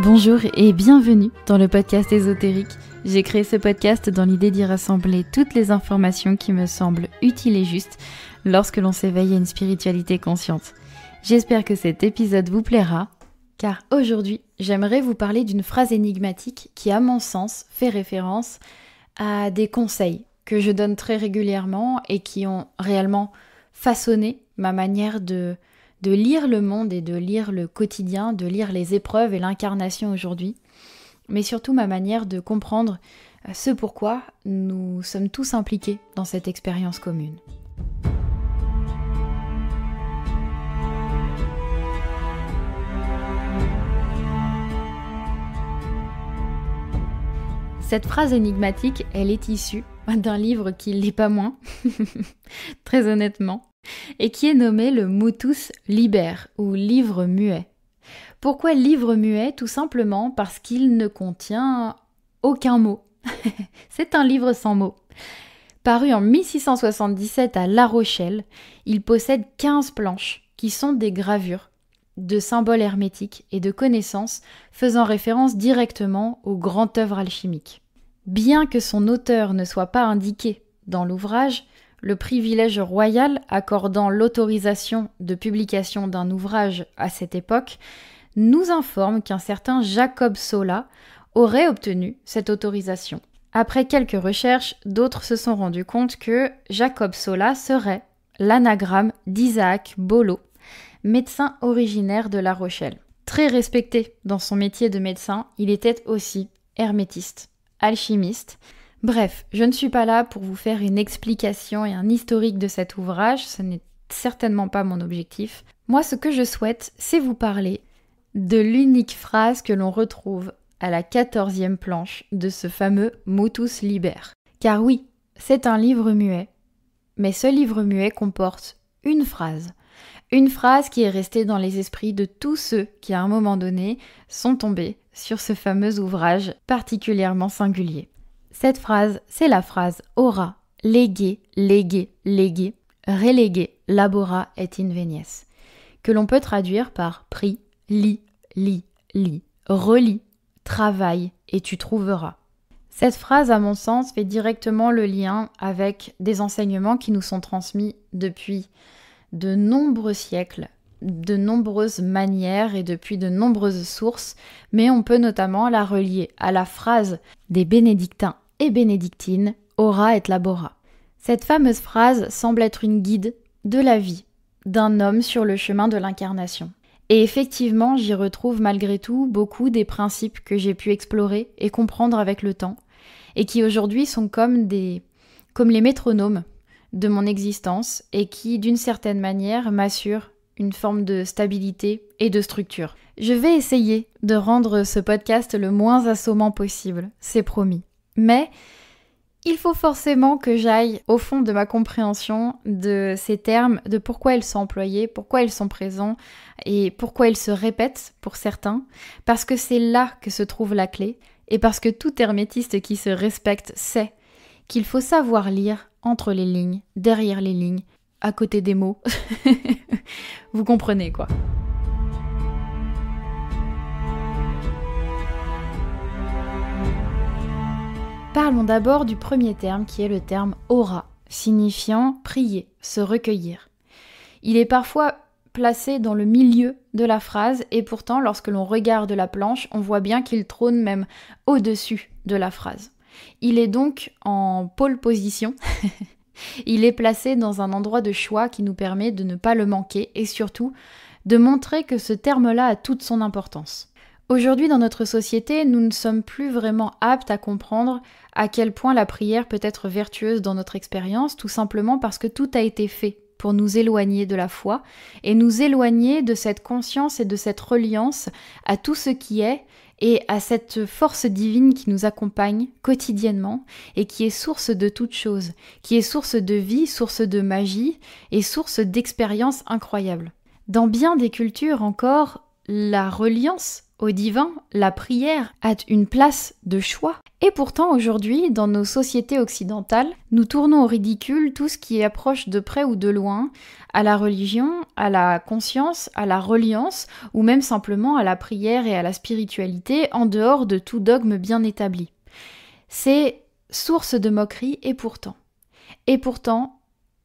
Bonjour et bienvenue dans le podcast ésotérique. J'ai créé ce podcast dans l'idée d'y rassembler toutes les informations qui me semblent utiles et justes lorsque l'on s'éveille à une spiritualité consciente. J'espère que cet épisode vous plaira, car aujourd'hui, j'aimerais vous parler d'une phrase énigmatique qui, à mon sens, fait référence à des conseils que je donne très régulièrement et qui ont réellement façonné ma manière de lire le monde et de lire le quotidien, de lire les épreuves et l'incarnation aujourd'hui, mais surtout ma manière de comprendre ce pourquoi nous sommes tous impliqués dans cette expérience commune. Cette phrase énigmatique, elle est issue d'un livre qui l'est pas moins, très honnêtement, et qui est nommé le Motus Liber, ou livre muet. Pourquoi livre muet ? Tout simplement parce qu'il ne contient aucun mot. C'est un livre sans mots. Paru en 1677 à La Rochelle, il possède 15 planches, qui sont des gravures de symboles hermétiques et de connaissances faisant référence directement aux grandes œuvres alchimiques. Bien que son auteur ne soit pas indiqué dans l'ouvrage, le privilège royal accordant l'autorisation de publication d'un ouvrage à cette époque nous informe qu'un certain Jacob Sola aurait obtenu cette autorisation. Après quelques recherches, d'autres se sont rendus compte que Jacob Sola serait l'anagramme d'Isaac Bolo, médecin originaire de La Rochelle. Très respecté dans son métier de médecin, il était aussi hermétiste, alchimiste. Bref, je ne suis pas là pour vous faire une explication et un historique de cet ouvrage, ce n'est certainement pas mon objectif. Moi, ce que je souhaite, c'est vous parler de l'unique phrase que l'on retrouve à la 14e planche de ce fameux Motus Liber. Car oui, c'est un livre muet, mais ce livre muet comporte une phrase qui est restée dans les esprits de tous ceux qui, à un moment donné, sont tombés sur ce fameux ouvrage particulièrement singulier. Cette phrase, c'est la phrase « ora, lege, lege, lege, relege, labora et invenies », que l'on peut traduire par « prie, lis, lis, lis, relis, travaille et tu trouveras ». Cette phrase, à mon sens, fait directement le lien avec des enseignements qui nous sont transmis depuis de nombreux siècles, de nombreuses manières et depuis de nombreuses sources, mais on peut notamment la relier à la phrase des bénédictins et bénédictines « ora et labora ». Cette fameuse phrase semble être une guide de la vie d'un homme sur le chemin de l'incarnation. Et effectivement, j'y retrouve malgré tout beaucoup des principes que j'ai pu explorer et comprendre avec le temps, et qui aujourd'hui sont comme les métronomes de mon existence et qui, d'une certaine manière, m'assurent une forme de stabilité et de structure. Je vais essayer de rendre ce podcast le moins assommant possible, c'est promis. Mais il faut forcément que j'aille au fond de ma compréhension de ces termes, de pourquoi ils sont employés, pourquoi ils sont présents et pourquoi ils se répètent pour certains, parce que c'est là que se trouve la clé et parce que tout hermétiste qui se respecte sait qu'il faut savoir lire entre les lignes, derrière les lignes, à côté des mots. Vous comprenez quoi. Parlons d'abord du premier terme qui est le terme « ora », signifiant « prier », « se recueillir ». Il est parfois placé dans le milieu de la phrase et pourtant lorsque l'on regarde la planche, on voit bien qu'il trône même au-dessus de la phrase. Il est donc en pole position, il est placé dans un endroit de choix qui nous permet de ne pas le manquer et surtout de montrer que ce terme-là a toute son importance. Aujourd'hui, dans notre société, nous ne sommes plus vraiment aptes à comprendre à quel point la prière peut être vertueuse dans notre expérience, tout simplement parce que tout a été fait pour nous éloigner de la foi et nous éloigner de cette conscience et de cette reliance à tout ce qui est et à cette force divine qui nous accompagne quotidiennement et qui est source de toutes choses, qui est source de vie, source de magie et source d'expériences incroyables. Dans bien des cultures encore, la reliance au divin, la prière a une place de choix. Et pourtant, aujourd'hui, dans nos sociétés occidentales, nous tournons au ridicule tout ce qui approche de près ou de loin à la religion, à la conscience, à la reliance, ou même simplement à la prière et à la spiritualité, en dehors de tout dogme bien établi. C'est source de moquerie, et pourtant,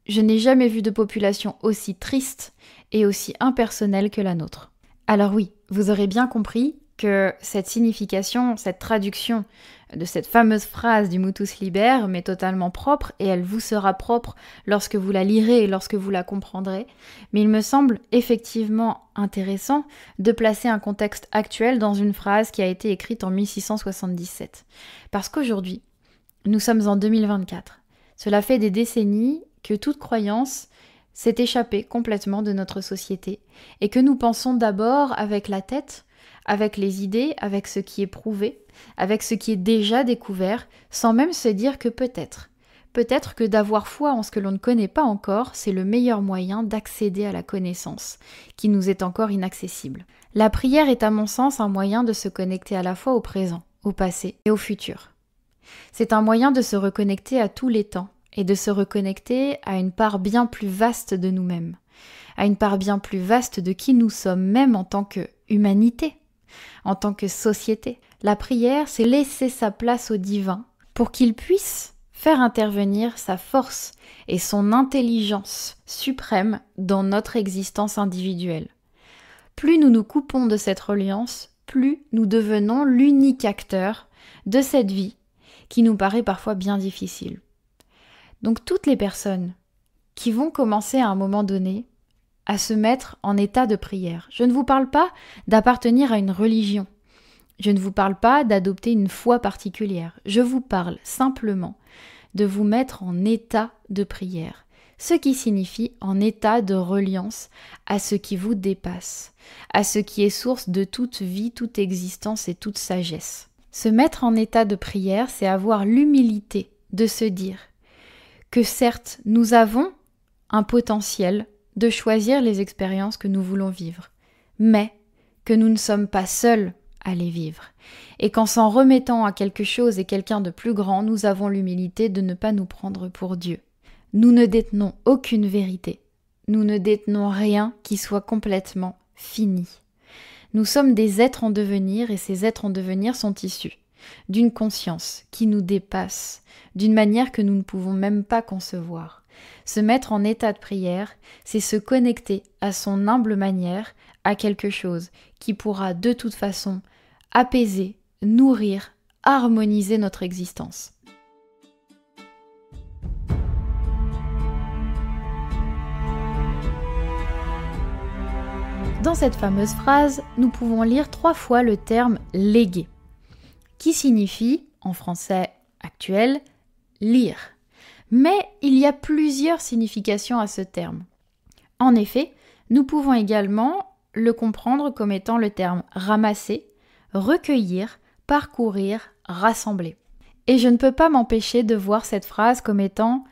je n'ai jamais vu de population aussi triste et aussi impersonnelle que la nôtre. Alors oui, vous aurez bien compris que cette signification, cette traduction de cette fameuse phrase du Mutus Liber m'est totalement propre et elle vous sera propre lorsque vous la lirez et lorsque vous la comprendrez. Mais il me semble effectivement intéressant de placer un contexte actuel dans une phrase qui a été écrite en 1677. Parce qu'aujourd'hui, nous sommes en 2024. Cela fait des décennies que toute croyance s'est échappée complètement de notre société et que nous pensons d'abord avec la tête, avec les idées, avec ce qui est prouvé, avec ce qui est déjà découvert, sans même se dire que peut-être que d'avoir foi en ce que l'on ne connaît pas encore, c'est le meilleur moyen d'accéder à la connaissance, qui nous est encore inaccessible. La prière est à mon sens un moyen de se connecter à la fois au présent, au passé et au futur. C'est un moyen de se reconnecter à tous les temps, et de se reconnecter à une part bien plus vaste de nous-mêmes, à une part bien plus vaste de qui nous sommes même en tant que humanité, en tant que société. La prière, c'est laisser sa place au divin pour qu'il puisse faire intervenir sa force et son intelligence suprême dans notre existence individuelle. Plus nous nous coupons de cette reliance, plus nous devenons l'unique acteur de cette vie qui nous paraît parfois bien difficile. Donc toutes les personnes qui vont commencer à un moment donné à se mettre en état de prière, je ne vous parle pas d'appartenir à une religion, je ne vous parle pas d'adopter une foi particulière, je vous parle simplement de vous mettre en état de prière, ce qui signifie en état de reliance à ce qui vous dépasse, à ce qui est source de toute vie, toute existence et toute sagesse. Se mettre en état de prière, c'est avoir l'humilité de se dire que certes, nous avons un potentiel de choisir les expériences que nous voulons vivre, mais que nous ne sommes pas seuls à les vivre, et qu'en s'en remettant à quelque chose et quelqu'un de plus grand, nous avons l'humilité de ne pas nous prendre pour Dieu. Nous ne détenons aucune vérité, nous ne détenons rien qui soit complètement fini. Nous sommes des êtres en devenir, et ces êtres en devenir sont issus d'une conscience qui nous dépasse, d'une manière que nous ne pouvons même pas concevoir. Se mettre en état de prière, c'est se connecter à son humble manière à quelque chose qui pourra de toute façon apaiser, nourrir, harmoniser notre existence. Dans cette fameuse phrase, nous pouvons lire 3 fois le terme « léguer », qui signifie, en français actuel, lire. Mais il y a plusieurs significations à ce terme. En effet, nous pouvons également le comprendre comme étant le terme ramasser, recueillir, parcourir, rassembler. Et je ne peux pas m'empêcher de voir cette phrase comme étant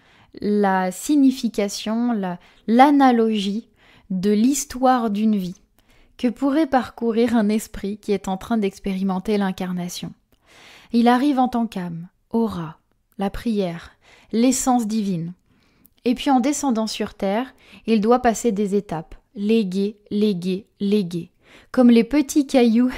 la signification, l'analogie de l'histoire d'une vie que pourrait parcourir un esprit qui est en train d'expérimenter l'incarnation. Il arrive en tant qu'âme, aura, la prière, l'essence divine. Et puis en descendant sur terre, il doit passer des étapes, léguer, léguer, léguer. Comme les petits cailloux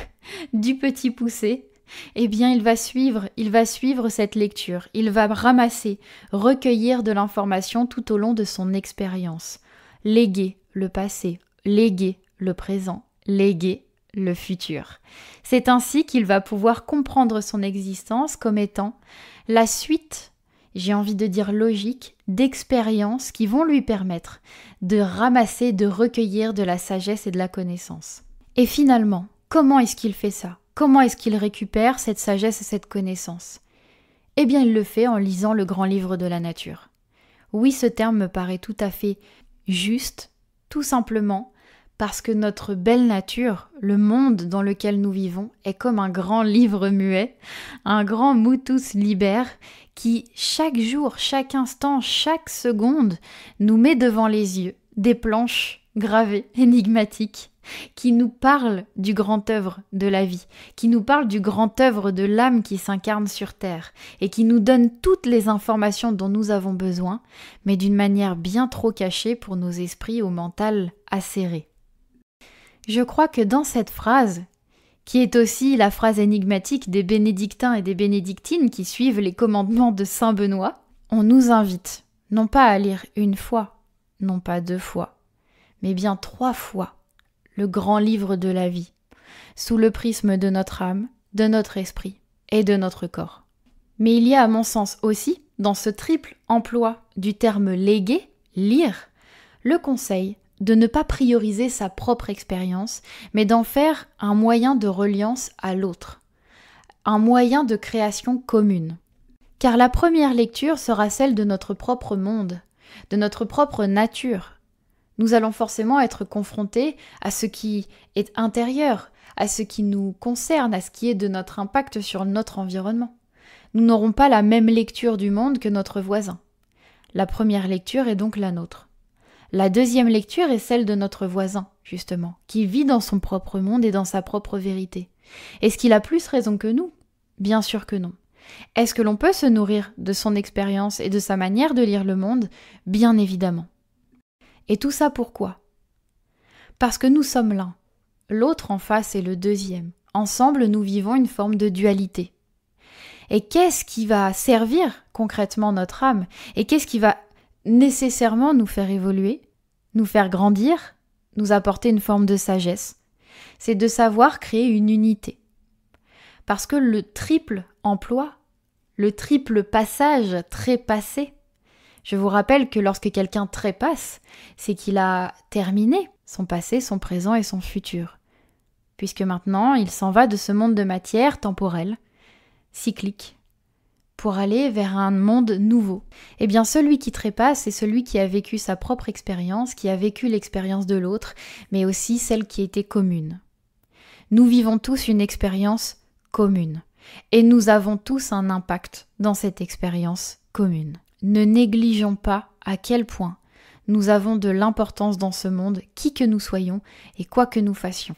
du petit poussé, eh bien il va suivre cette lecture, il va ramasser, recueillir de l'information tout au long de son expérience. Léguer le passé, léguer le présent, léguer le futur. C'est ainsi qu'il va pouvoir comprendre son existence comme étant la suite, j'ai envie de dire logique, d'expériences qui vont lui permettre de ramasser, de recueillir de la sagesse et de la connaissance. Et finalement, comment est-ce qu'il fait ça ? Comment est-ce qu'il récupère cette sagesse et cette connaissance ? Eh bien, il le fait en lisant le grand livre de la nature. Oui, ce terme me paraît tout à fait juste, tout simplement parce que notre belle nature, le monde dans lequel nous vivons, est comme un grand livre muet, un grand Mutus Liber qui, chaque jour, chaque instant, chaque seconde, nous met devant les yeux des planches gravées, énigmatiques, qui nous parle du grand œuvre de la vie, qui nous parle du grand œuvre de l'âme qui s'incarne sur terre et qui nous donne toutes les informations dont nous avons besoin, mais d'une manière bien trop cachée pour nos esprits au mental acéré. Je crois que dans cette phrase, qui est aussi la phrase énigmatique des bénédictins et des bénédictines qui suivent les commandements de Saint Benoît, on nous invite non pas à lire une fois, non pas 2 fois, mais bien 3 fois le grand livre de la vie, sous le prisme de notre âme, de notre esprit et de notre corps. Mais il y a à mon sens aussi, dans ce triple emploi du terme léguer, lire, le conseil de ne pas prioriser sa propre expérience, mais d'en faire un moyen de reliance à l'autre, un moyen de création commune. Car la première lecture sera celle de notre propre monde, de notre propre nature. Nous allons forcément être confrontés à ce qui est intérieur, à ce qui nous concerne, à ce qui est de notre impact sur notre environnement. Nous n'aurons pas la même lecture du monde que notre voisin. La première lecture est donc la nôtre. La deuxième lecture est celle de notre voisin, justement, qui vit dans son propre monde et dans sa propre vérité. Est-ce qu'il a plus raison que nous ? Bien sûr que non. Est-ce que l'on peut se nourrir de son expérience et de sa manière de lire le monde ? Bien évidemment. Et tout ça pourquoi ? Parce que nous sommes l'un, l'autre en face est le deuxième. Ensemble, nous vivons une forme de dualité. Et qu'est-ce qui va servir concrètement notre âme ? Et qu'est-ce qui va nécessairement nous faire évoluer, nous faire grandir, nous apporter une forme de sagesse ? C'est de savoir créer une unité. Parce que le triple emploi, le triple passage trépassé, je vous rappelle que lorsque quelqu'un trépasse, c'est qu'il a terminé son passé, son présent et son futur. Puisque maintenant, il s'en va de ce monde de matière temporelle, cyclique, pour aller vers un monde nouveau. Eh bien, celui qui trépasse, c'est celui qui a vécu sa propre expérience, qui a vécu l'expérience de l'autre, mais aussi celle qui était commune. Nous vivons tous une expérience commune, et nous avons tous un impact dans cette expérience commune. Ne négligeons pas à quel point nous avons de l'importance dans ce monde, qui que nous soyons et quoi que nous fassions.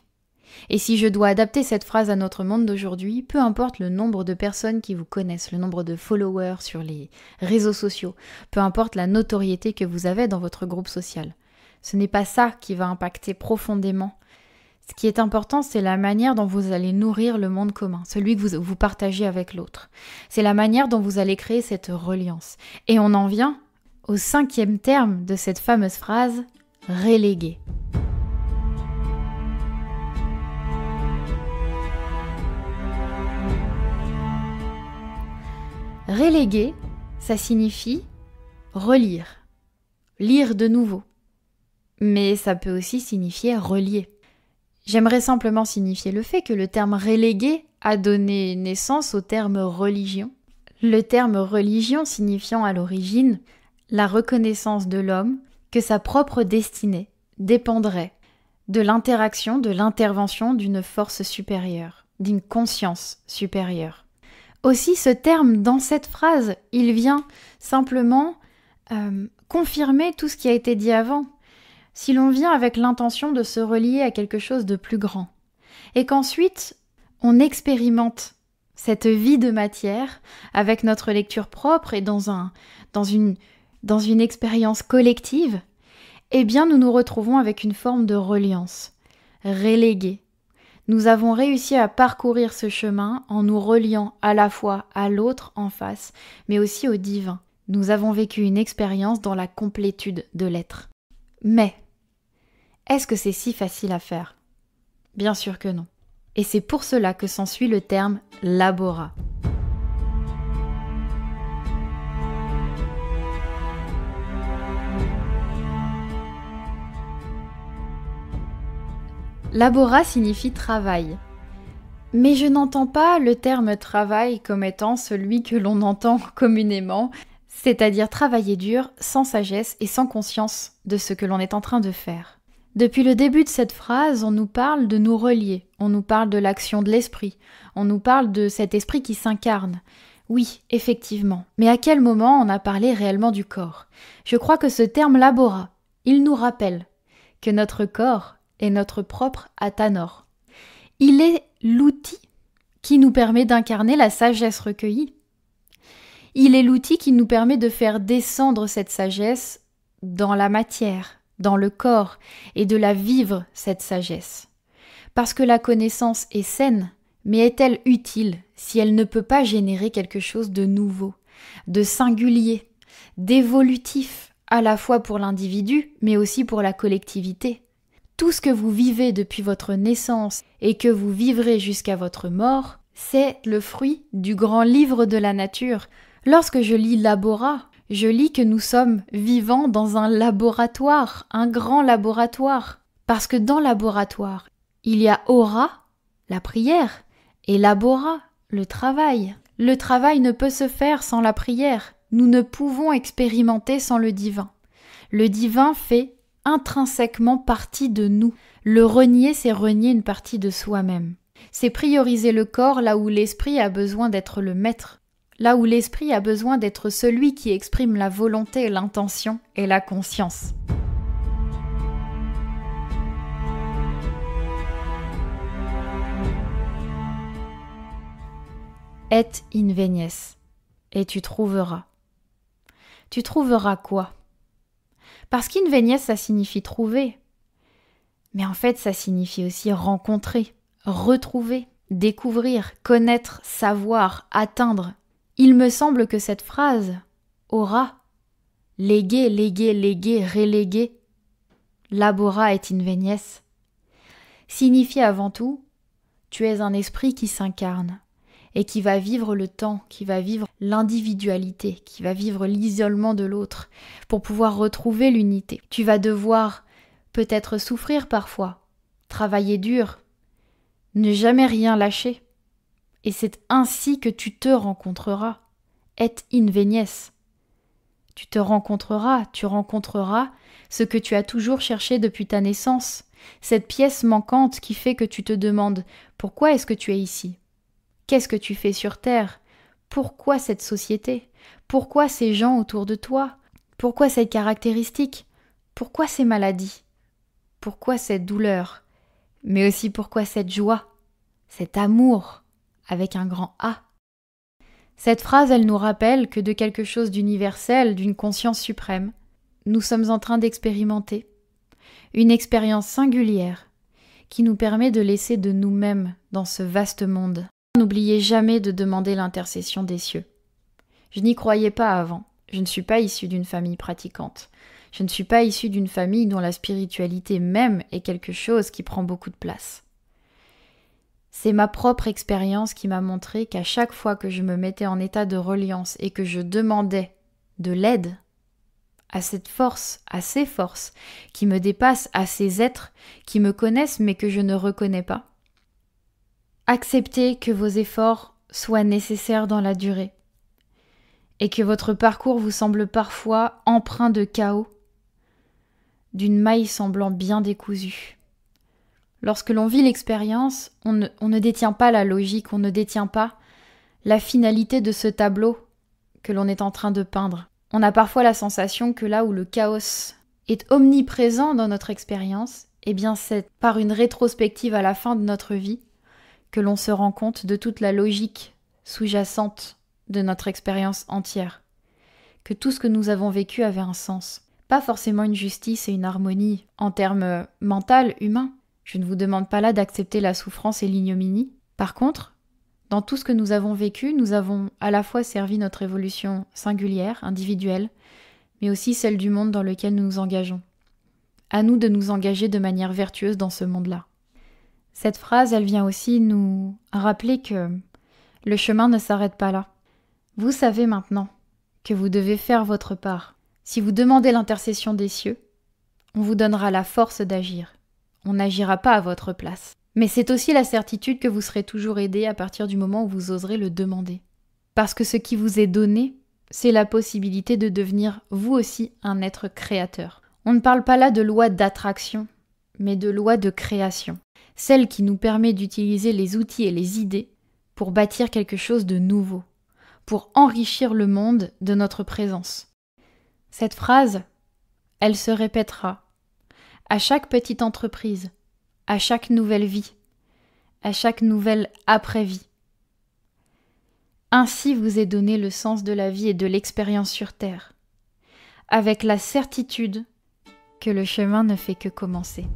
Et si je dois adapter cette phrase à notre monde d'aujourd'hui, peu importe le nombre de personnes qui vous connaissent, le nombre de followers sur les réseaux sociaux, peu importe la notoriété que vous avez dans votre groupe social, ce n'est pas ça qui va impacter profondément. Ce qui est important, c'est la manière dont vous allez nourrir le monde commun, celui que vous partagez avec l'autre. C'est la manière dont vous allez créer cette reliance. Et on en vient au 5e terme de cette fameuse phrase, reléguer. Reléguer, ça signifie relire, lire de nouveau. Mais ça peut aussi signifier relier. J'aimerais simplement signifier le fait que le terme relégué a donné naissance au terme religion. Le terme religion signifiant à l'origine la reconnaissance de l'homme que sa propre destinée dépendrait de l'interaction, de l'intervention d'une force supérieure, d'une conscience supérieure. Aussi, ce terme, dans cette phrase, il vient simplement confirmer tout ce qui a été dit avant. Si l'on vient avec l'intention de se relier à quelque chose de plus grand, et qu'ensuite on expérimente cette vie de matière avec notre lecture propre et dans une expérience collective, eh bien nous nous retrouvons avec une forme de reliance, reléguée. Nous avons réussi à parcourir ce chemin en nous reliant à la fois à l'autre en face, mais aussi au divin. Nous avons vécu une expérience dans la complétude de l'être. Mais est-ce que c'est si facile à faire ? Bien sûr que non. Et c'est pour cela que s'ensuit le terme laborat. Laborat signifie travail. Mais je n'entends pas le terme travail comme étant celui que l'on entend communément, c'est-à-dire travailler dur, sans sagesse et sans conscience de ce que l'on est en train de faire. Depuis le début de cette phrase, on nous parle de nous relier, on nous parle de l'action de l'esprit, on nous parle de cet esprit qui s'incarne. Oui, effectivement, mais à quel moment on a parlé réellement du corps ? Je crois que ce terme laborat, il nous rappelle que notre corps est notre propre Athanor. Il est l'outil qui nous permet d'incarner la sagesse recueillie. Il est l'outil qui nous permet de faire descendre cette sagesse dans la matière, dans le corps, et de la vivre, cette sagesse. Parce que la connaissance est saine, mais est-elle utile si elle ne peut pas générer quelque chose de nouveau, de singulier, d'évolutif, à la fois pour l'individu, mais aussi pour la collectivité? Tout ce que vous vivez depuis votre naissance et que vous vivrez jusqu'à votre mort, c'est le fruit du grand livre de la nature. Lorsque je lis Labora, je lis que nous sommes vivants dans un laboratoire, un grand laboratoire. Parce que dans laboratoire, il y a Ora, la prière, et Labora, le travail. Le travail ne peut se faire sans la prière. Nous ne pouvons expérimenter sans le divin. Le divin fait intrinsèquement partie de nous. Le renier, c'est renier une partie de soi-même. C'est prioriser le corps là où l'esprit a besoin d'être le maître, là où l'esprit a besoin d'être celui qui exprime la volonté, l'intention et la conscience. Et invenies, et tu trouveras. Tu trouveras quoi? Parce qu'invenies, ça signifie trouver. Mais en fait, ça signifie aussi rencontrer, retrouver, découvrir, connaître, savoir, atteindre. Il me semble que cette phrase, aura, léguer, reléguer, labora et invenies, signifie avant tout, tu es un esprit qui s'incarne et qui va vivre le temps, qui va vivre l'individualité, qui va vivre l'isolement de l'autre pour pouvoir retrouver l'unité. Tu vas devoir peut-être souffrir parfois, travailler dur, ne jamais rien lâcher. Et c'est ainsi que tu te rencontreras. Et invenies. Tu te rencontreras, tu rencontreras ce que tu as toujours cherché depuis ta naissance, cette pièce manquante qui fait que tu te demandes pourquoi est-ce que tu es ici? Qu'est-ce que tu fais sur Terre? Pourquoi cette société? Pourquoi ces gens autour de toi? Pourquoi cette caractéristique? Pourquoi ces maladies? Pourquoi cette douleur? Mais aussi pourquoi cette joie? Cet amour avec un grand A. Cette phrase, elle nous rappelle que de quelque chose d'universel, d'une conscience suprême, nous sommes en train d'expérimenter une expérience singulière qui nous permet de laisser de nous-mêmes dans ce vaste monde. N'oubliez jamais de demander l'intercession des cieux. Je n'y croyais pas avant. Je ne suis pas issue d'une famille pratiquante. Je ne suis pas issue d'une famille dont la spiritualité même est quelque chose qui prend beaucoup de place. C'est ma propre expérience qui m'a montré qu'à chaque fois que je me mettais en état de reliance et que je demandais de l'aide à cette force, à ces forces qui me dépassent, à ces êtres qui me connaissent mais que je ne reconnais pas, acceptez que vos efforts soient nécessaires dans la durée et que votre parcours vous semble parfois empreint de chaos, d'une maille semblant bien décousue. Lorsque l'on vit l'expérience, on ne détient pas la logique, on ne détient pas la finalité de ce tableau que l'on est en train de peindre. On a parfois la sensation que là où le chaos est omniprésent dans notre expérience, eh bien c'est par une rétrospective à la fin de notre vie que l'on se rend compte de toute la logique sous-jacente de notre expérience entière, que tout ce que nous avons vécu avait un sens. Pas forcément une justice et une harmonie en termes mental, humains. Je ne vous demande pas là d'accepter la souffrance et l'ignominie. Par contre, dans tout ce que nous avons vécu, nous avons à la fois servi notre évolution singulière, individuelle, mais aussi celle du monde dans lequel nous nous engageons. À nous de nous engager de manière vertueuse dans ce monde-là. Cette phrase, elle vient aussi nous rappeler que le chemin ne s'arrête pas là. Vous savez maintenant que vous devez faire votre part. Si vous demandez l'intercession des cieux, on vous donnera la force d'agir. On n'agira pas à votre place. Mais c'est aussi la certitude que vous serez toujours aidé à partir du moment où vous oserez le demander. Parce que ce qui vous est donné, c'est la possibilité de devenir vous aussi un être créateur. On ne parle pas là de loi d'attraction, mais de loi de création. Celle qui nous permet d'utiliser les outils et les idées pour bâtir quelque chose de nouveau, pour enrichir le monde de notre présence. Cette phrase, elle se répétera à chaque petite entreprise, à chaque nouvelle vie, à chaque nouvelle après-vie. Ainsi vous est donné le sens de la vie et de l'expérience sur Terre, avec la certitude que le chemin ne fait que commencer.